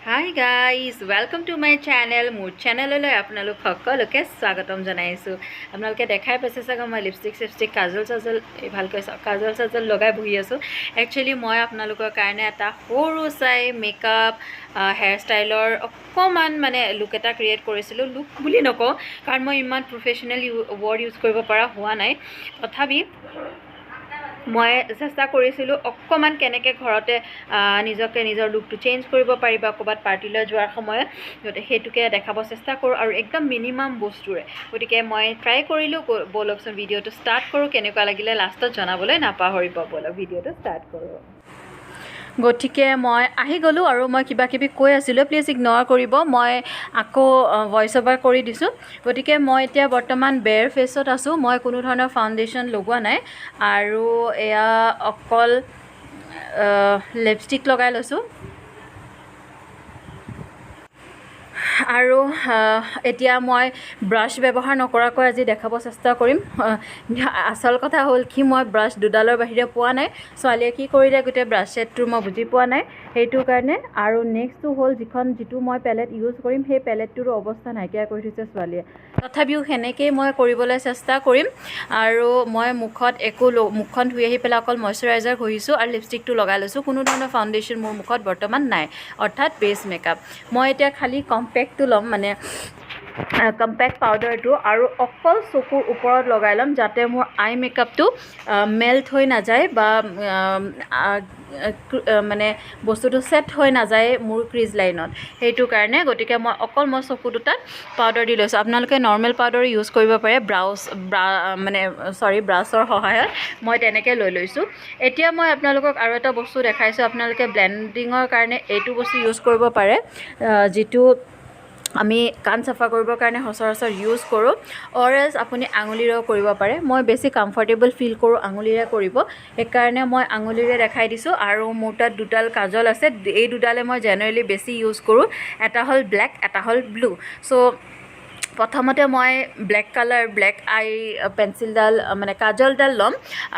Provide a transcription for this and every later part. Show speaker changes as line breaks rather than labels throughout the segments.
Hi guys welcome to my channel মোৰ চেনেললৈ আপোনালোক সকলোকে স্বাগতম জনাইছোঁ আপোনালোকে দেখাই পাইছে চাগে মই লিপষ্টিক কাজল চাজল ভালকৈ কাজল চাজল লগাই বহি আছোঁ একচুৱেলি মই আপোনালোকৰ কাৰণে এটা সৰু চাই মেকআপ হেয়াৰ ষ্টাইলৰ অকণমান মানে লুক এটা ক্ৰিয়েট কৰিছিলোঁ লুক বুলি নকওঁ কাৰণ মই ইমান প্ৰফেশ্যনেল ৱৰ্ড ইউজ কৰিব পৰা হোৱা নাই তথাপি মই চেষ্টা কৰিছিলোঁ অকণমান কেনেকৈ ঘৰতে নিজকে নিজৰ লুকটো চেঞ্জ কৰিব পাৰি বা ক'ৰবাত পাৰ্টিলৈ যোৱাৰ সময়ত সেইটোকে দেখাব চেষ্টা কৰোঁ আৰু একদম মিনিমাম বস্তুৰে গতিকে মই ট্ৰাই কৰিলোঁ ব'লকচোন ভিডিঅ'টো ষ্টাৰ্ট কৰোঁ কেনেকুৱা লাগিলে লাষ্টত জনাবলৈ নাপাহৰিব ব'লক ভিডিঅ'টো ষ্টাৰ্ট কৰোঁ গতিকে মই আহি গ'লোঁ আৰু মই কিবা কিবি কৈ আছিলোঁ প্লিজ ইগন'ৰ কৰিব মই আকৌ ভইচ অভাৰ কৰি দিছোঁ গতিকে মই এতিয়া বৰ্তমান বেৰ ফেচত আছোঁ মই কোনো ধৰণৰ ফাউণ্ডেশ্যন লগোৱা নাই আৰু এয়া অকল লিপষ্টিক লগাই লৈছোঁ আৰু এতিয়া মই ব্ৰাছ ব্যৱহাৰ নকৰাকৈ আজি দেখাব চেষ্টা কৰিম আচল কথা হ'ল কি মই ব্ৰাছ দুডালৰ বাহিৰে পোৱা নাই ছোৱালীয়ে কি কৰিলে গোটেই ব্ৰাছ ছেটটো মই বুজি পোৱা নাই সেইটো কাৰণে আৰু নেক্সটটো হ'ল যিটো মই পেলেট ইউজ কৰিম সেই পেলেটটোৰ অৱস্থা নাইকিয়া কৰি থৈছে ছোৱালীয়ে তথাপিও সেনেকৈয়ে মই কৰিবলৈ চেষ্টা কৰিম আৰু মই মুখখন ধুই আহি পেলাই অকল মইশ্চাৰাইজাৰ ঘঁহিছোঁ আৰু লিপষ্টিকটো লগাই লৈছোঁ কোনো ধৰণৰ ফাউণ্ডেশ্যন মোৰ মুখত বৰ্তমান নাই অৰ্থাৎ বেছ মেকআপ মই এতিয়া খালি কম্পেক্টটো ল'ম মানে কম্পেক্ট পাউডাৰটো আৰু অকল চকুৰ ওপৰত লগাই ল'ম যাতে মোৰ আই মেকআপটো মেল্ট হৈ নাযায় বা মানে বস্তুটো ছেট হৈ নাযায় মোৰ ক্ৰিজ লাইনত সেইটো কাৰণে গতিকে মই চকু দুটাত পাউডাৰ দি লৈছোঁ আপোনালোকে নৰ্মেল পাউডাৰ ইউজ কৰিব পাৰে ব্ৰাছৰ সহায়ত মই তেনেকৈ লৈ লৈছোঁ এতিয়া মই আপোনালোকক আৰু এটা বস্তু দেখাইছোঁ আপোনালোকে ব্লেণ্ডিঙৰ কাৰণে এইটো বস্তু ইউজ কৰিব পাৰে যিটো আমি কাণ চাফা কৰিবৰ কাৰণে সচৰাচৰ ইউজ কৰোঁ অৰেজ আপুনি আঙুলিৰেও কৰিব পাৰে মই বেছি কমফৰ্টেবল ফিল কৰোঁ আঙুলিৰে কৰিব সেইকাৰণে মই আঙুলিৰে দেখাই দিছোঁ আৰু মোৰ তাত দুডাল কাজল আছে এই দুডালে মই জেনেৰেলি বেছি ইউজ কৰোঁ এটা হ'ল ব্লেক এটা হ'ল ব্লু চ' প্ৰথমতে মই ব্লেক আই পেঞ্চিলডাল মানে কাজলডাল ল'ম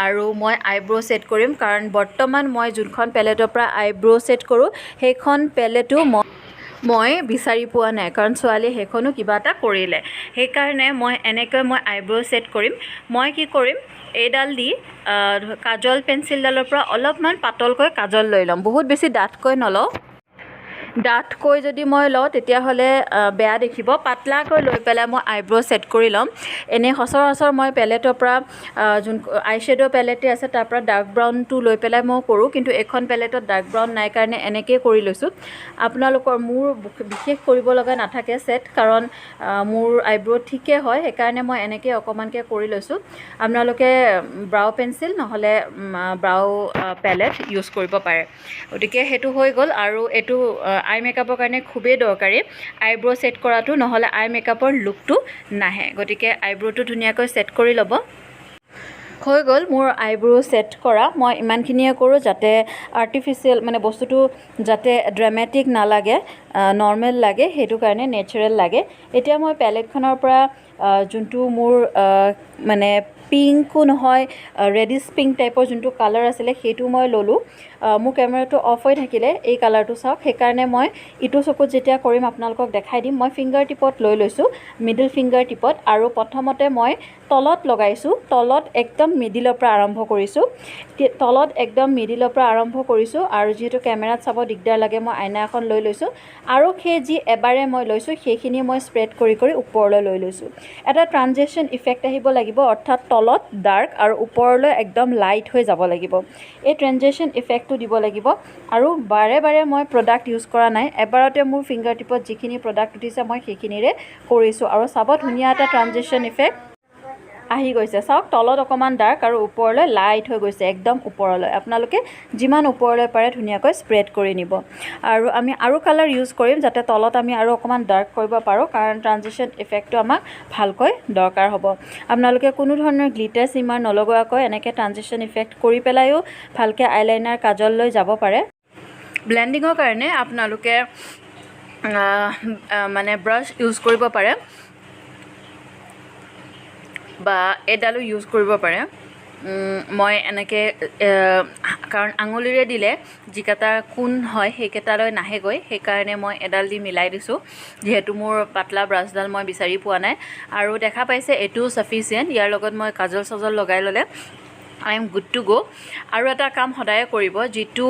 আৰু মই আইব্ৰ' ছেট কৰিম কাৰণ বৰ্তমান মই যোনখন পেলেটৰ পৰা আইব্ৰ' ছেট কৰোঁ সেইখন পেলেটো মই বিচাৰি পোৱা নাই কাৰণ ছোৱালীয়ে সেইখনো কিবা এটা কৰিলে সেইকাৰণে মই আইব্ৰ' ছেট কৰিম মই কি কৰিম এইডাল দি কাজল পেঞ্চিলডালৰ পৰা অলপমান পাতলকৈ কাজল লৈ ল'ম বহুত বেছি ডাঠকৈ নলওঁ ডাঠকৈ যদি মই লওঁ তেতিয়াহ'লে বেয়া দেখিব পাতলাকৈ লৈ পেলাই মই আইব্ৰ' ছেট কৰি ল'ম এনেই সচৰাচৰ মই পেলেটৰ পৰা যোন আই শ্বেড' পেলেটে আছে তাৰ পৰা ডাৰ্ক ব্ৰাউনটো লৈ পেলাই মই কৰোঁ কিন্তু এখন পেলেটত ডাৰ্ক ব্ৰাউন নাই কাৰণে এনেকৈয়ে কৰি লৈছোঁ মোৰ বিশেষ কৰিব লগা নাথাকে ছেট কাৰণ মোৰ আইব্ৰ' ঠিকে হয় সেইকাৰণে মই এনেকৈ অকণমানকৈ কৰি লৈছোঁ আপোনালোকে ব্ৰাউ পেঞ্চিল নহ'লে ব্ৰাউ পেলেট ইউজ কৰিব পাৰে গতিকে সেইটো হৈ গ'ল আৰু এইটো আই মেকআপৰ কাৰণে খুবেই দৰকাৰী আইব্ৰ' ছেট কৰাটো নহ'লে আই মেকআপৰ লুকটো নাহে গতিকে আইব্ৰ'টো ধুনীয়াকৈ ছেট কৰি ল'ব হৈ গ'ল মোৰ আইব্ৰ' ছেট কৰা মই ইমানখিনিয়ে কৰোঁ যাতে আৰ্টিফিচিয়েল মানে বস্তুটো যাতে ড্ৰামেটিক নালাগে নৰ্মেল লাগে সেইটো কাৰণে নেচাৰেল লাগে এতিয়া মই পেলেটখনৰ পৰা যোনটো মোৰ মানে পিংকো নহয় ৰেডিছ পিংক টাইপৰ যোনটো কালাৰ আছিলে সেইটো মই ল'লোঁ মোৰ কেমেৰাটো অফ হৈ থাকিলে এই কালাৰটো চাওক সেইকাৰণে মই ইটো চকুত যেতিয়া কৰিম আপোনালোকক দেখাই দিম মই ফিংগাৰ টিপত লৈ লৈছোঁ মিডল ফিংগাৰ টিপত আৰু প্ৰথমতে মই তলত লগাইছোঁ তলত একদম মিডিলৰ পৰা আৰম্ভ কৰিছোঁ আৰু যিহেতু কেমেৰাত চাব দিগদাৰ লাগে মই আইনা এখন লৈ লৈছোঁ আৰু সেই যি এবাৰে মই লৈছোঁ সেইখিনি মই স্প্ৰেড কৰি ওপৰলৈ লৈ লৈছোঁ এটা ট্ৰানজেকশ্যন ইফেক্ট আহিব লাগিব অৰ্থাৎ তলত ডাৰ্ক আৰু ওপৰলৈ একদম লাইট হৈ যাব লাগিব এই ট্ৰানজেকশ্যন ইফেক্টটো দিব লাগিব আৰু বাৰে বাৰে মই প্ৰডাক্ট ইউজ কৰা নাই এবাৰতে মোৰ ফিংগাৰ টিপত যিখিনি প্ৰডাক্ট উঠিছে মই সেইখিনিৰে কৰিছোঁ আৰু চাব ধুনীয়া এটা ট্ৰানজেকশ্যন ইফেক্ট আহি গৈছে চাওক তলত অকণমান ডাৰ্ক আৰু ওপৰলৈ লাইট হৈ গৈছে একদম ওপৰলৈ আপোনালোকে যিমান ওপৰলৈ পাৰে ধুনীয়াকৈ স্প্ৰেড কৰি নিব আৰু আমি আৰু কালাৰ ইউজ কৰিম যাতে তলত আমি আৰু অকণমান ডাৰ্ক কৰিব পাৰোঁ কাৰণ ট্ৰানজেকশ্যন ইফেক্টটো আমাক ভালকৈ দৰকাৰ হ'ব আপোনালোকে কোনো ধৰণৰ গ্লিটাৰ চিমাৰ নলগোৱাকৈ এনেকৈ ট্ৰানজেকশ্যন ইফেক্ট কৰি পেলাইও ভালকৈ আইলাইনাৰ কাজল লৈ যাব পাৰে ব্লেণ্ডিঙৰ কাৰণে আপোনালোকে মানে ব্ৰাছ ইউজ কৰিব পাৰে বা এডালো ইউজ কৰিব পাৰে মই এনেকৈ কাৰণ আঙুলিৰে দিলে যিকেইটা কোণ হয় সেইকেইটালৈ নাহেগৈ, সেইকাৰণে মই এডাল দি মিলাই দিছোঁ, যিহেতু মোৰ পাতলা ব্ৰাছডাল মই বিচাৰি পোৱা নাই। আৰু দেখা পাইছে এইটোও ছাফিচিয়েণ্ট। ইয়াৰ লগত মই কাজল চাজল লগাই ল'লে আই এম গুড টু গ'। আৰু এটা কাম সদায়ে কৰিব, যিটো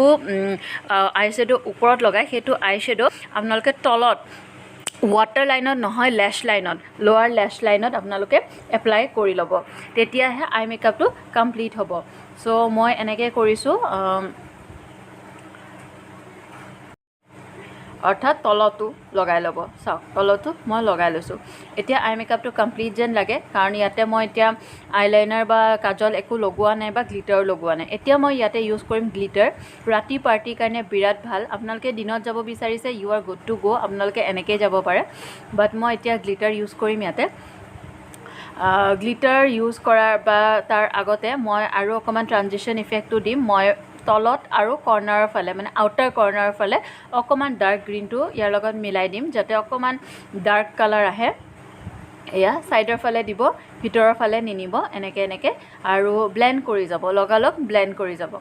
আই শ্বেড' ওপৰত লগায় সেইটো আই শ্বেড' আপোনালোকে তলত ৱাটাৰ লাইনত নহয়, লেছ লাইনত, লোৱাৰ লেছ লাইনত আপোনালোকে এপ্লাই কৰি ল'ব, তেতিয়াহে আই মেকআপটো কমপ্লিট হ'ব। চ' মই এনেকৈ কৰিছোঁ, অৰ্থাৎ তলতো লগাই ল'ব। চাওক, তলতো মই লগাই লৈছোঁ। এতিয়া আই মেকআপটো কমপ্লিট যেন লাগে, কাৰণ ইয়াতে মই এতিয়া আইলাইনাৰ বা কাজল একো লগোৱা নাই বা গ্লিটাৰো লগোৱা নাই। এতিয়া মই ইয়াতে ইউজ কৰিম গ্লিটাৰ। ৰাতি পাৰ্টিৰ কাৰণে বিৰাট ভাল। আপোনালোকে দিনত যাব বিচাৰিছে, ইউ আৰ গুড টু গ', আপোনালোকে এনেকৈয়ে যাব পাৰে, বাট মই এতিয়া গ্লিটাৰ ইউজ কৰিম ইয়াতে। গ্লিটাৰ ইউজ কৰাৰ বা তাৰ আগতে মই আৰু অকণমান ট্ৰানজিশ্যন ইফেক্টটো দিম। মই তলত আৰু কৰ্নাৰৰ ফালে, মানে আউটাৰ কৰ্নাৰৰ ফালে অকণমান ডাৰ্ক গ্ৰীণটো ইয়াৰ লগত মিলাই দিম, যাতে অকণমান ডাৰ্ক কালাৰ আহে। এয়া ছাইডৰ ফালে দিব, ভিতৰৰ ফালে নিনিব, এনেকৈ এনেকৈ, আৰু ব্লেণ্ড কৰি যাব, লগালগ ব্লেণ্ড কৰি যাব।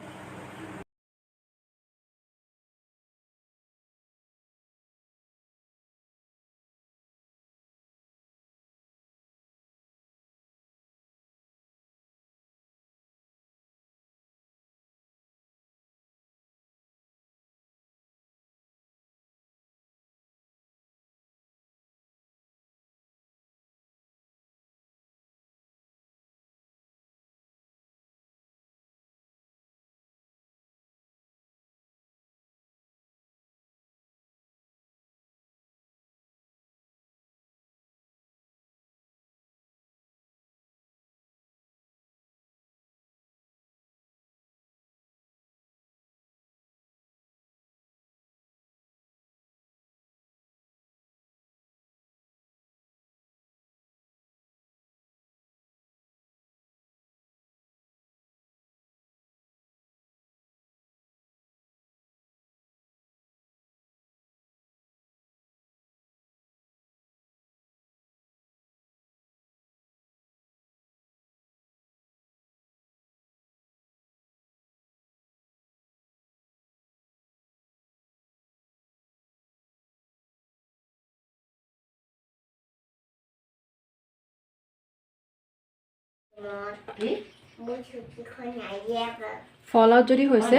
ফল আউট যদি হৈছে,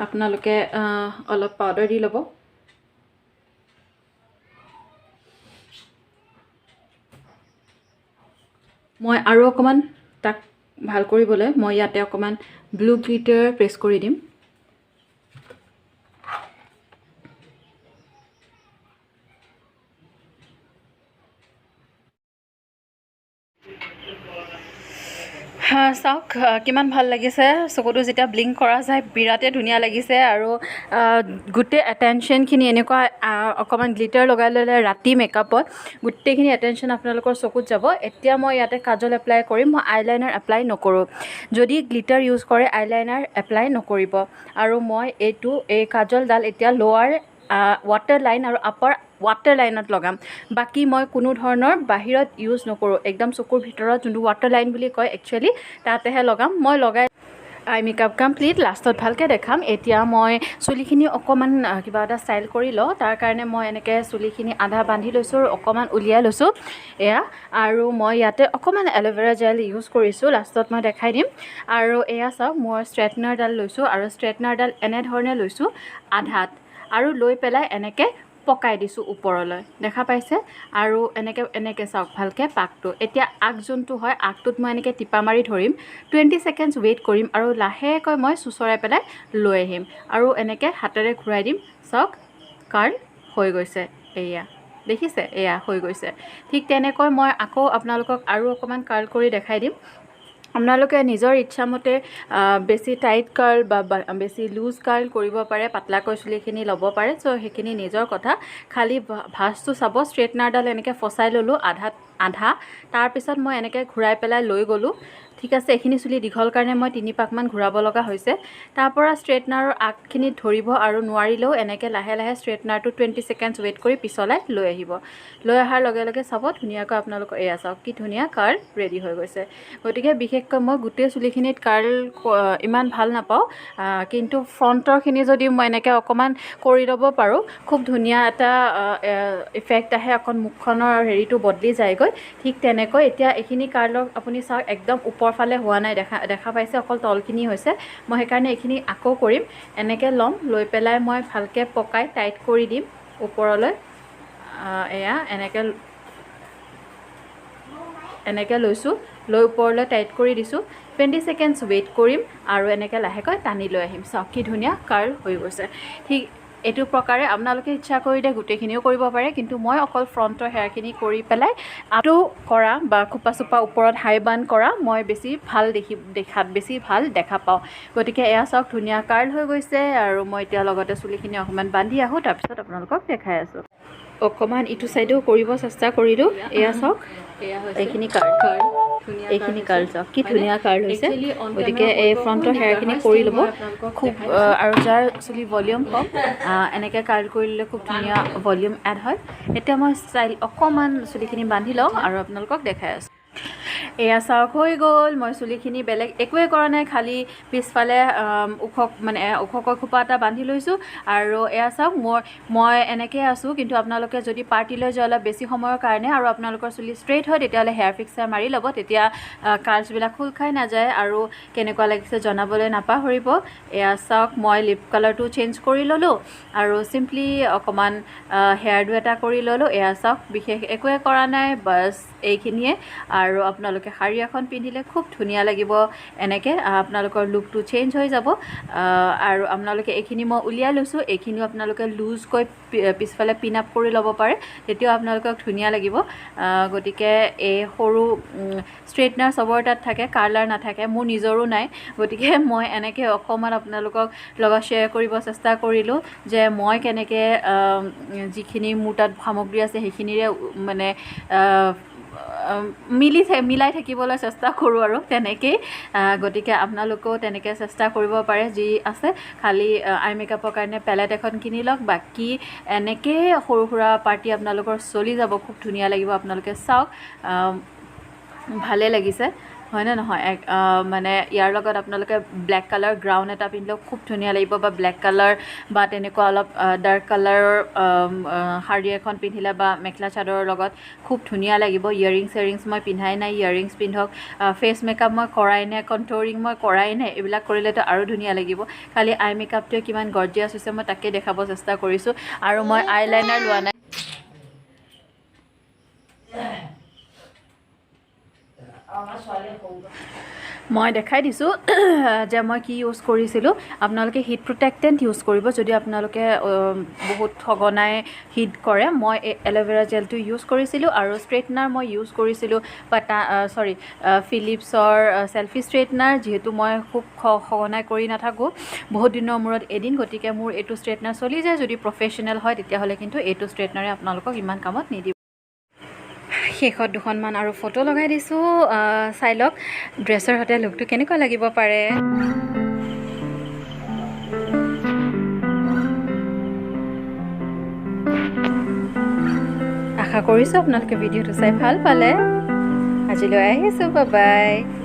আপোনালোকে অলপ পাউডাৰ দি ল'ব। মই আৰু অকণমান তাক ভাল কৰিবলৈ মই ইয়াতে অকণমান ব্লু গ্লিটাৰ প্ৰেছ কৰি দিম। চাওক কিমান ভাল লাগিছে, চকুটো যেতিয়া ব্লিংক কৰা যায় বিৰাটেই ধুনীয়া লাগিছে। আৰু গোটেই এটেনশ্যনখিনি এনেকুৱা অকণমান গ্লিটাৰ লগাই ল'লে ৰাতি মেকআপত গোটেইখিনি এটেনশ্যন আপোনালোকৰ চকুত যাব। এতিয়া মই ইয়াতে কাজল এপ্লাই কৰিম, মই আইলাইনাৰ এপ্লাই নকৰোঁ। যদি গ্লিটাৰ ইউজ কৰে আইলাইনাৰ এপ্লাই নকৰিব। আৰু মই এই কাজলডাল এতিয়া লোৱাৰ ৱাটাৰ লাইন আৰু আপাৰ ৱাটাৰ লাইনত লগাম। বাকী মই কোনো ধৰণৰ বাহিৰত ইউজ নকৰোঁ, একদম চকুৰ ভিতৰত যোনটো ৱাটাৰ লাইন বুলি কয় একচুৱেলি তাতেহে লগাম। মই লগাই আই মেকআপ কমপ্লিট, লাষ্টত ভালকৈ দেখাম। এতিয়া মই চুলিখিনি অকণমান কিবা এটা ষ্টাইল কৰি লওঁ, তাৰ কাৰণে মই এনেকৈ চুলিখিনি আধা বান্ধি লৈছোঁ আৰু অকণমান উলিয়াই লৈছোঁ এয়া। আৰু মই ইয়াতে অকণমান এল'ভেৰা জেল ইউজ কৰিছোঁ, লাষ্টত মই দেখাই দিম। আৰু এয়া চাওক, মই ষ্ট্ৰেটনাৰডাল লৈছোঁ, আৰু ষ্ট্ৰেটনাৰডাল এনেধৰণে লৈছোঁ আধাত, আৰু লৈ পেলাই এনেকৈ পকাই দিছোঁ ওপৰলৈ, দেখা পাইছে। আৰু এনেকৈ চাওক ভালকৈ পাকটো। এতিয়া আগ যোনটো হয় আগটোত মই এনেকৈ টিপা মাৰি ধৰিম, 20 ছেকেণ্ডছ ৱেইট কৰিম, আৰু লাহেকৈ মই চুচৰাই পেলাই লৈ আহিম, আৰু এনেকৈ হাতেৰে ঘূৰাই দিম। চাওক কাৰ্ল হৈ গৈছে, এয়া দেখিছে, এয়া হৈ গৈছে। ঠিক তেনেকৈ মই আকৌ আপোনালোকক আৰু অকণমান কাৰ্ল কৰি দেখাই দিম। আপোনালোকে নিজৰ ইচ্ছামতে বেছি টাইট কাৰ্ল বা বেছি লুজ কাৰ্ল কৰিব পাৰে, পাতলাকৈ চুলিখিনি ল'ব পাৰে। চ' সেইখিনি নিজৰ কথা, খালী ভাঁজটো চাব। ষ্ট্ৰেটনাৰডাল এনেকৈ ফচাই ল'লোঁ আধা, তাৰপিছত মই এনেকৈ ঘূৰাই পেলাই লৈ গ'লোঁ। ঠিক আছে, এইখিনি চুলি দীঘল কাৰণে মই 3 পাকমান ঘূৰাব লগা হৈছে। তাৰ পৰা ষ্ট্ৰেটনাৰৰ আগখিনিত ধৰিব আৰু নোৱাৰিলেও এনেকৈ লাহে লাহে ষ্ট্ৰেটনাৰটো 20 ছেকেণ্ডছ ৱেইট কৰি পিছলাই লৈ আহিব। লৈ অহাৰ লগে লগে চাব ধুনীয়াকৈ আপোনালোকৰ এয়া চাওক কি ধুনীয়া কাৰ্ল ৰেডি হৈ গৈছে। গতিকে বিশেষকৈ মই গোটেই চুলিখিনিত কাৰ্ল ইমান ভাল নাপাওঁ, কিন্তু ফ্ৰণ্টৰখিনি যদি মই এনেকৈ অকণমান কৰি ল'ব পাৰোঁ খুব ধুনীয়া এটা ইফেক্ট আহে, অকণ মুখখনৰ হেৰিটো বদলি যায়গৈ। ঠিক তেনেকৈ এতিয়া এইখিনি কাৰ্লক আপুনি চাওক একদম ওপৰ ফালে হোৱা নাই, দেখা পাইছে, অকল তলখিনি হৈছে। মই সেইকাৰণে এইখিনি আকৌ কৰিম, এনেকৈ ল'ম, লৈ পেলাই মই ভালকৈ পকাই টাইট কৰি দিম ওপৰলৈ। এয়া এনেকৈ লৈছোঁ, লৈ ওপৰলৈ টাইট কৰি দিছোঁ। 20 ছেকেণ্ডছ ৱেইট কৰিম আৰু এনেকৈ লাহেকৈ টানি লৈ আহিম। চাওক কি ধুনীয়া কাৰ্ল হৈ গৈছে। ঠিক এইটো প্ৰকাৰে আপোনালোকে ইচ্ছা কৰিলে গোটেইখিনিও কৰিব পাৰে, কিন্তু মই অকল ফ্ৰণ্টৰ হেয়াৰখিনি কৰি পেলাই আটো কৰা বা খোপা চোপা ওপৰত হাই বান কৰা মই বেছি ভাল দেখাত বেছি ভাল দেখা পাওঁ। গতিকে এয়া চাওক ধুনীয়া কাৰ্ল হৈ গৈছে আৰু মই এতিয়া লগতে চুলিখিনি অকণমান বান্ধি আহোঁ, তাৰপিছত আপোনালোকক দেখাই আছোঁ। অকণমান ইটো ছাইডেও কৰিব চেষ্টা কৰিলোঁ। এয়া চাওক এইখিনি কাৰ্ল চাওক কি ধুনীয়া কাৰ্ল হৈছে। গতিকে এই ফ্ৰণ্টৰ হেয়াৰখিনি কৰি ল'ব খুব, আৰু যাৰ চুলি ভলিউম কম এনেকৈ কাৰ্ল কৰি ল'লে খুব ধুনীয়া ভলিউম এড হয়। এতিয়া মই ষ্টাইল অকণমান চুলিখিনি বান্ধি লওঁ আৰু আপোনালোকক দেখাই আছোঁ। এয়া চাওক হৈ গ'ল, মই চুলিখিনি বেলেগ একোৱে কৰা নাই, খালী পিছফালে ওখকৈ খোপা এটা বান্ধি লৈছোঁ। আৰু এয়া চাওক মই এনেকৈ আছোঁ, কিন্তু আপোনালোকে যদি পাৰ্টিলৈ যোৱা অলপ বেছি সময়ৰ কাৰণে আৰু আপোনালোকৰ চুলি ষ্ট্ৰেইট হয় তেতিয়াহ'লে হেয়াৰ ফিক্সাৰ মাৰি ল'ব, তেতিয়া কাৰ্লছবিলাক খোল খাই নাযায় আৰু কেনেকুৱা লাগিছে জনাবলৈ নাপাহৰিব। এয়া চাওক মই লিপ কালাৰটো চেঞ্জ কৰি ল'লোঁ আৰু চিম্পলি অকণমান হেয়াৰ ডু এটা কৰি ল'লোঁ। এয়া চাওক বিশেষ একোৱে কৰা নাই, বাছ এইখিনিয়ে। আৰু আপোনালোকে শাৰী এখন পিন্ধিলে খুব ধুনীয়া লাগিব, এনেকৈ আপোনালোকৰ লুকটো চেঞ্জ হৈ যাব। আৰু আপোনালোকে এইখিনি মই উলিয়াই লৈছোঁ, এইখিনিও আপোনালোকে লুজকৈ পিছফালে পিন আপ কৰি ল'ব পাৰে, তেতিয়াও আপোনালোকক ধুনীয়া লাগিব। গতিকে এই সৰু ষ্ট্ৰেইটনাৰ চবৰ তাত থাকে, কাৰ্লাৰ নাথাকে, মোৰ নিজৰো নাই। গতিকে মই এনেকৈ অকণমান আপোনালোকক লগত শ্বেয়াৰ কৰিব চেষ্টা কৰিলোঁ যে মই কেনেকৈ যিখিনি মোৰ তাত সামগ্ৰী আছে সেইখিনিৰে মানে মিলাই থাকিবলৈ চেষ্টা কৰোঁ আৰু তেনেকেই। গতিকে আপোনালোকেও তেনেকৈ চেষ্টা কৰিব পাৰে, যি আছে খালী আই মেকআপৰ কাৰণে পেলেট এখন কিনি লওক, বাকী এনেকৈ সৰু সুৰা পাৰ্টি আপোনালোকৰ চলি যাব, খুব ধুনীয়া লাগিব। আপোনালোকে চাওক ভালে লাগিছে হয়নে নহয়। মানে ইয়াৰ লগত আপোনালোকে ব্লেক কালাৰ গ্ৰাউণ্ড এটা পিন্ধিলেও খুব ধুনীয়া লাগিব, বা ব্লেক কালাৰ বা তেনেকুৱা অলপ ডাৰ্ক কালাৰৰ শাৰী এখন পিন্ধিলে বা মেখেলা চাদৰৰ লগত খুব ধুনীয়া লাগিব। ইয়েৰিংছ মই পিন্ধাই নাই, ইয়েৰিংছ পিন্ধক। ফেচ মেকআপ মই কৰাই নাই, কণ্ট'ৰিং মই কৰাই নাই, এইবিলাক কৰিলেতো আৰু ধুনীয়া লাগিব। খালি আই মেকআপটোৱে কিমান গৰ্জিয়াছ হৈছে মই তাকে দেখাব চেষ্টা কৰিছোঁ। আৰু মই আইলাইনাৰ লোৱা নাই। মই দেখাই দিছোঁ যে মই কি ইউজ কৰিছিলোঁ। আপোনালোকে হিট প্ৰটেক্টেণ্ট ইউজ কৰিব যদি আপোনালোকে বহুত সঘনাই হিট কৰে। মই এল'ভেৰা জেলটো ইউজ কৰিছিলোঁ আৰু ষ্ট্ৰেইটনাৰ মই ইউজ কৰিছিলোঁ ফিলিপছৰ চেল্ফি ষ্ট্ৰেইটনাৰ, যিহেতু মই খুব সঘনাই কৰি নাথাকোঁ, বহুত দিনৰ মূৰত এদিন। গতিকে মোৰ এইটো ষ্ট্ৰেইটনাৰ চলি যায়। যদি প্ৰফেচনেল হয় তেতিয়াহ'লে কিন্তু এইটো ষ্ট্ৰেইটনাৰে আপোনালোকক ইমান কামত নিদিব। শেষত দুখনমান আৰু ফটো লগাই দিছোঁ, চাই লওক ড্ৰেছৰ সৈতে লুকটো কেনেকুৱা লাগিব পাৰে। আশা কৰিছোঁ আপোনালোকে ভিডিঅ'টো চাই ভাল পালে। আজিলৈ আহিছোঁ, বাই বাই।